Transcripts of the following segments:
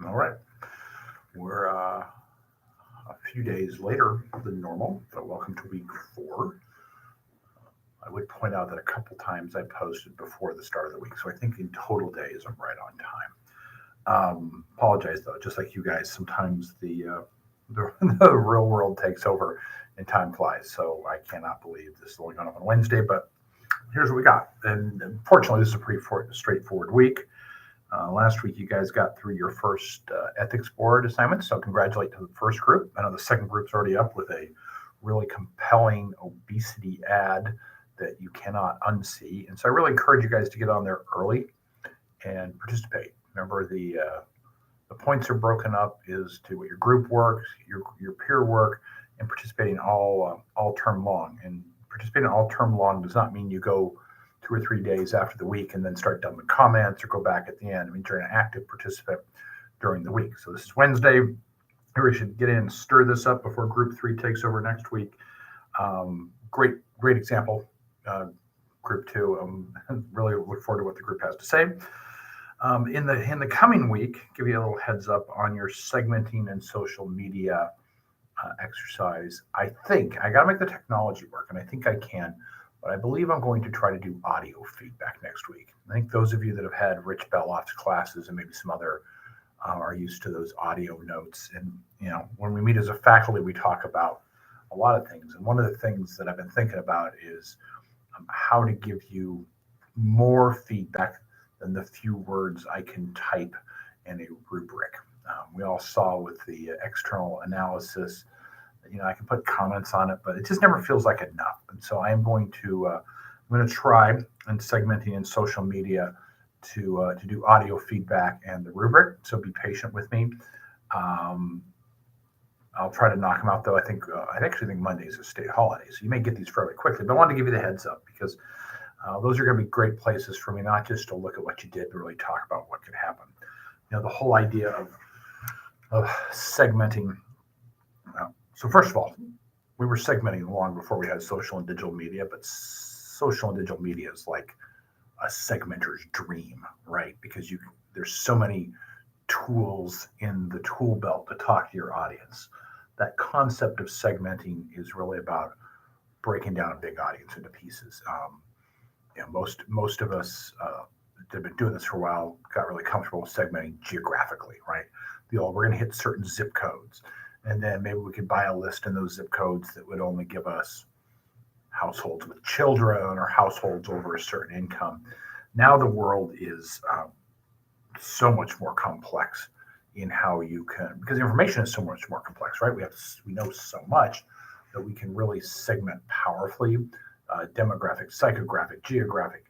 All right. We're a few days later than normal, but welcome to week 4. I would point out that a couple times I posted before the start of the week, so I think in total days I'm right on time. Apologize though, just like you guys, sometimes the the real world takes over and time flies. So I cannot believe this is only going up on Wednesday, but here's what we got. And fortunately, this is a pretty straightforward week. Last week, you guys got through your first ethics board assignment, so congratulate to the first group. I know the second group's already up with a really compelling obesity ad that you cannot unsee. And so I really encourage you guys to get on there early and participate. Remember, the points are broken up is to what your group work, your peer work, and participating all term long. And participating all term long does not mean you go 2 or 3 days after the week and then start dumping comments or go back at the end. I mean, you're an active participant during the week. So this is Wednesday. We should get in and stir this up before Group 3 takes over next week. Great example. Group 2. Really look forward to what the group has to say. In the coming week, give you a little heads up on your segmenting and social media exercise. I think I got to make the technology work, and I think I can. But I believe I'm going to try to do audio feedback next week. I think those of you that have had Rich Beloff's classes and maybe some other are used to those audio notes. And when we meet as a faculty, we talk about a lot of things. And one of the things that I've been thinking about is how to give you more feedback than the few words I can type in a rubric. We all saw with the external analysis, I can put comments on it, but it just never feels like enough. And so I'm going to try and segmenting in social media to do audio feedback and the rubric. So be patient with me. I'll try to knock them out though. I actually think Monday is a state holiday, so you may get these fairly quickly. But I wanted to give you the heads up because those are going to be great places for me, not just to look at what you did, but really talk about what could happen. The whole idea of segmenting. So first of all, we were segmenting long before we had social and digital media, but social and digital media is like a segmenter's dream, right? Because there's so many tools in the tool belt to talk to your audience. That concept of segmenting is really about breaking down a big audience into pieces. Most of us that have been doing this for a while got really comfortable with segmenting geographically, right? We're going to hit certain zip codes. And then maybe we could buy a list in those zip codes that would only give us households with children or households over a certain income. Now the world is so much more complex in how you can, because information is so much more complex, right? We know so much that we can really segment powerfully, demographic, psychographic, geographic.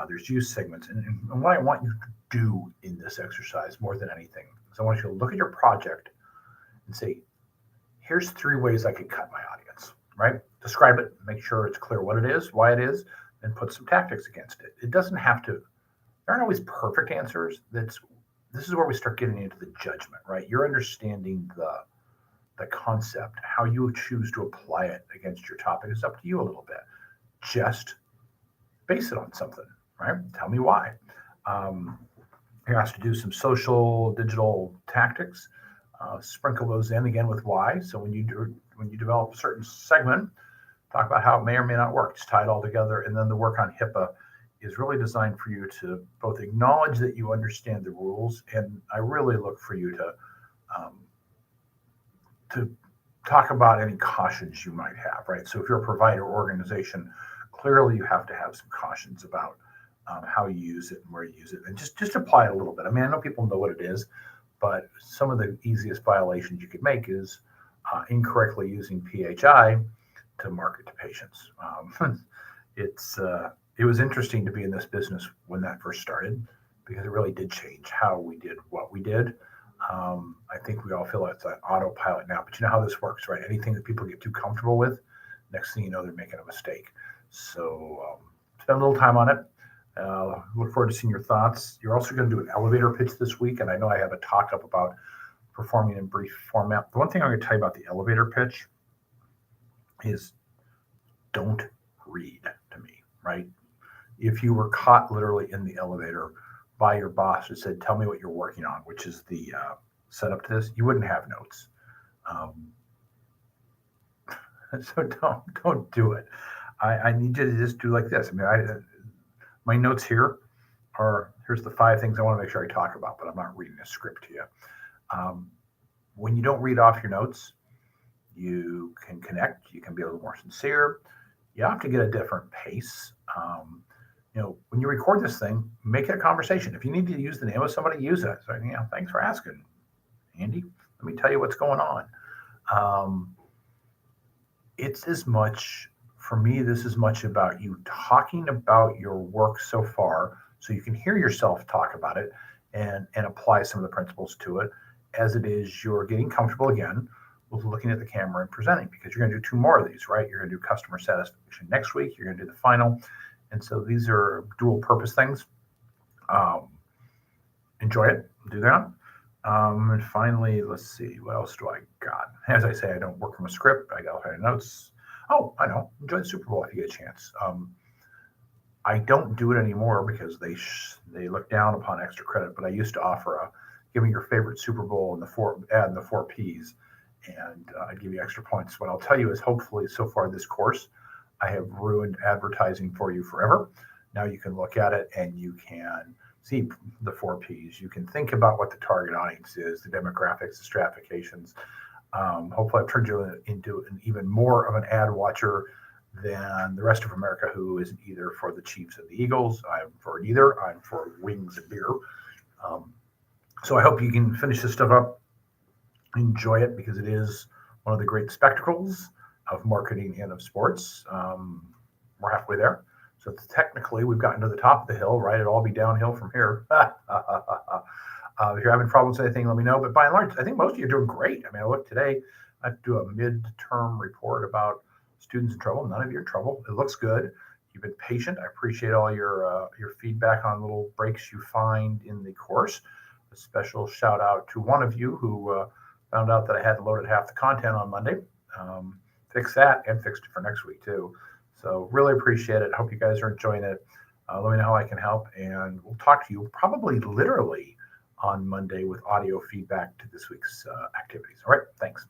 There's use segments. And what I want you to do in this exercise more than anything is I want you to look at your project and say, here's 3 ways I could cut my audience, right? Describe it, make sure it's clear what it is, why it is, and put some tactics against it. It doesn't have to, there aren't always perfect answers. This is where we start getting into the judgment, right? You're understanding the concept. How you choose to apply it against your topic is up to you a little bit. Just base it on something, right? Tell me why. You're asked to do some social, digital tactics. Sprinkle those in again with why. So when you develop a certain segment, talk about how it may or may not work. Just tie it all together. And then the work on HIPAA is really designed for you to both acknowledge that you understand the rules, and I really look for you to talk about any cautions you might have, right? So if you're a provider organization, clearly you have to have some cautions about how you use it and where you use it, and just apply it a little bit. I mean, I know people know what it is, but some of the easiest violations you could make is incorrectly using PHI to market to patients. It was interesting to be in this business when that first started because it really did change how we did what we did. I think we all feel like it's an autopilot now, but you know how this works, right? Anything that people get too comfortable with, next thing you know, they're making a mistake. So spend a little time on it. Look forward to seeing your thoughts. You're also going to do an elevator pitch this week, and I know I have a talk up about performing in brief format. The one thing I'm going to tell you about the elevator pitch is don't read to me, right? If you were caught literally in the elevator by your boss who said, tell me what you're working on, which is the set up to this, you wouldn't have notes. So don't do it. I need you to just do like this. I mean, my notes here here's the 5 things I want to make sure I talk about, but I'm not reading a script to you. When you don't read off your notes, you can connect. You can be a little more sincere. You have to get a different pace. When you record this thing, make it a conversation. If you need to use the name of somebody, use it. So, thanks for asking, Andy. Let me tell you what's going on. It's as much, for me, this is much about you talking about your work so far, so you can hear yourself talk about it and apply some of the principles to it, as it is you're getting comfortable again with looking at the camera and presenting, because you're going to do 2 more of these, right? You're going to do customer satisfaction next week. You're going to do the final. And so these are dual purpose things. Enjoy it. Do that. And finally, let's see, what else do I got? As I say, I don't work from a script. I got all kind of notes. Oh, I know. Enjoy the Super Bowl if you get a chance. I don't do it anymore because they look down upon extra credit. But I used to offer give me your favorite Super Bowl and add in the 4 Ps, and I'd give you extra points. What I'll tell you is, hopefully, so far this course, I have ruined advertising for you forever. Now you can look at it and you can see the 4 Ps. You can think about what the target audience is, the demographics, the stratifications. Hopefully I've turned you into an even more of an ad watcher than the rest of America, who isn't either for the Chiefs and the Eagles. I'm for neither. I'm for wings and beer. So I hope you can finish this stuff up, enjoy it, because it is one of the great spectacles of marketing and of sports. We're halfway there. So technically, we've gotten to the top of the hill, right? It'll all be downhill from here. If you're having problems with anything, let me know. But by and large, I think most of you are doing great. I mean, I look today, I have to do a mid-term report about students in trouble. None of you are in trouble. It looks good. You've been patient. I appreciate all your feedback on little breaks you find in the course. A special shout out to one of you who found out that I had loaded half the content on Monday. Fixed that and fixed it for next week too. So really appreciate it. Hope you guys are enjoying it. Let me know how I can help, and we'll talk to you probably literally on Monday with audio feedback to this week's activities. All right, thanks.